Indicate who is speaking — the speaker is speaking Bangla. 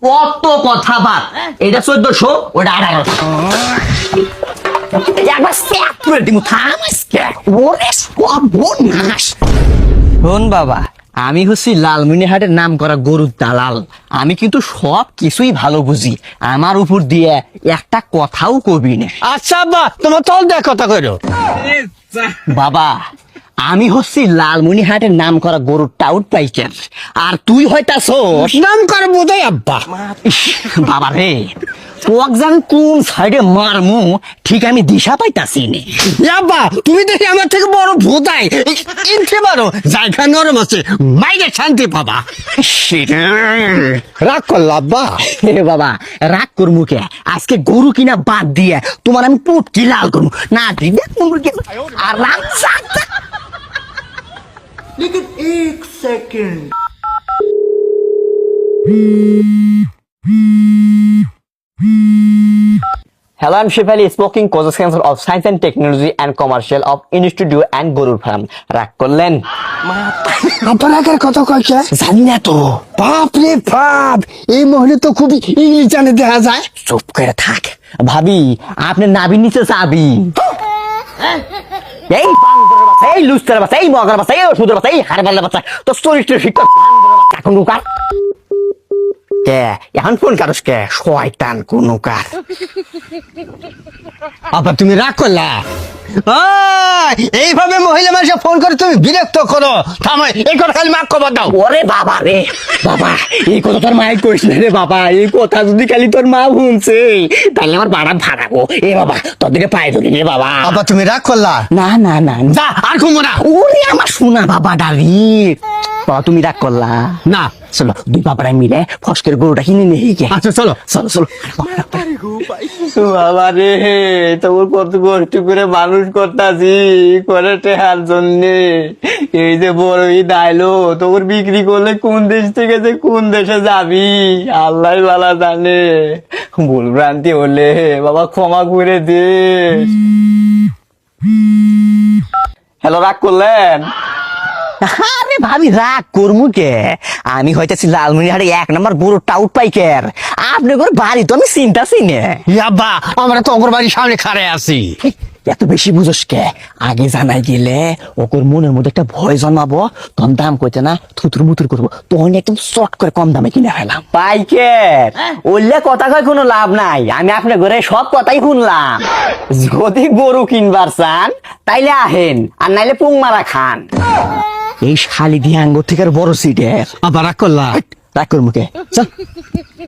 Speaker 1: কত কথা বাদ, এটা 1400, ওটা 1800। একবার স্ট্যাপ করে দিব, থাম আজকে। ওরে সর্বনাশ। শোন বাবা, আমি হচ্ছি লালমনিরহাটের নাম করা গরুর দালাল। আমি কিন্তু সব কিছুই ভালো বুঝি, আমার উপর দিয়ে একটা কথাও কবি না।
Speaker 2: আচ্ছা আব্বা, তোমার চল দেখ কথা কইরো।
Speaker 1: বাবা, আমি হচ্ছি লালমনিরহাটের নাম করা গরুর টাউট পাইকার, আর তুই হয়তাছস
Speaker 2: নাম করে বোধহয় আব্বা।
Speaker 1: বাবা রে, তোক জান কোন সাইডে মারমু ঠিক আমি দিশা পাইতাছি নে।
Speaker 2: আব্বা, তুমি দেখি আমার থেকে বড় ভোদাই ইনতে পারো, জায়গা নরম আছে, মাইরে শান্তি পাবা। রাগ করল আব্বা?
Speaker 1: এ বাবা, রাগ করমু কে? আজকে গরু কিনা বাদ দিয়ে তোমার আমি পুটকি লাল করমু না দিবে আর রাগ
Speaker 3: लेकिन एक second.
Speaker 1: Hello, I'm Shefali speaking, co-chancellor of Science and Technology and Commercial of Institute and Gurur Farm. রাগ করলেন?
Speaker 2: আব্বা রাগের কথা কইছে?
Speaker 1: জানি না তো।
Speaker 2: বাপ রে বাপ, এই মহলে তো খুব ইংলিশ জানে দেখা যায়।
Speaker 1: চুপ করে থাক ভাবি, আপনি নাবির নিচে চাবি। এই বান্দরের বাচ্চা, এই লুস্টারের বাচ্চা, এই মগার বাচ্চা, এই ওষুধের বাচ্চা, এই হারবালের বাচ্চা, তো চরিত্র শিক্ষক এখন নুকার কে? এখন ফোন কারস কে? শয়তান কোন নুকার।
Speaker 2: আব্বা তুমি রাগ করলা? এইভাবে মহিলা মানুষ ফোন করে তুমি বিরক্ত করো। থামো, এই কথা খালি মাক খবর দাও।
Speaker 1: ওরে বাবা রে বাবা, এই কথা তোর মায়ের কইস না রে বাবা। এই কথা যদি খালি তোর মা শুনছে তাহলে আমার বাড়া ভাড়াবো। এ বাবা, তোদেরকে পায়ে ধরি রে বাবা।
Speaker 2: আব্বা তুমি রাগ করলা?
Speaker 1: না না না,
Speaker 2: যা আর ঘুমো না।
Speaker 1: ওরে আমার শোনা বাবা ডালি, বাবা তুমি রাগ করলা
Speaker 2: না।
Speaker 1: চলো দুই বাবারা মিলে ফসকের গরুটা কিনে নিয়ে গে।
Speaker 2: আচ্ছা চলো।
Speaker 1: চলো চলো। বাবা রে, তোর কত কষ্ট করে মানুষ করতাছি করে টেহার জন্যে। এই যে বড় ঈদ আইলো, তোর বিক্রি করলে কোন দেশ থেকে যে কোন দেশে যাবি আল্লাহ বালা জানে। ভুল ভ্রান্তি হলে বাবা ক্ষমা করে দে। হ্যালো, রাগ করলেন? আরে ভাবি রাগ করমু কে? আমি হইতেছি লালমনিরহাটে 1 নম্বর গরুর টাউট পাইকার। আপনি করে বাড়ি তো আমি চিন্তাছি না।
Speaker 2: আব্বা আমরা তো অগর বাড়ির সামনে খাড়ে আছি।
Speaker 1: এত বেশি বুঝোস কে? আগে জানাই গেলে ওর মনের মধ্যে একটা ভয় জন্মাবো, তখন দাম কইতে না থুতুর মুতুর করবো, তখন একদম শর্ট করে কম দামে কিনে ফেলাম। পাইকার ওইলে কথা কয় কোনো লাভ নাই, আমি আপনার ঘরে সব কথাই শুনলাম। যদি গরু কিনবার চান তাইলে আহেন, আর নাইলে পুং মারা খান। এই শালি দিয়ে আঙ্গুর থেকে আর বড় সিটের।
Speaker 2: আব্বা রাগ করলা?
Speaker 1: রাগ করবো কে? চল।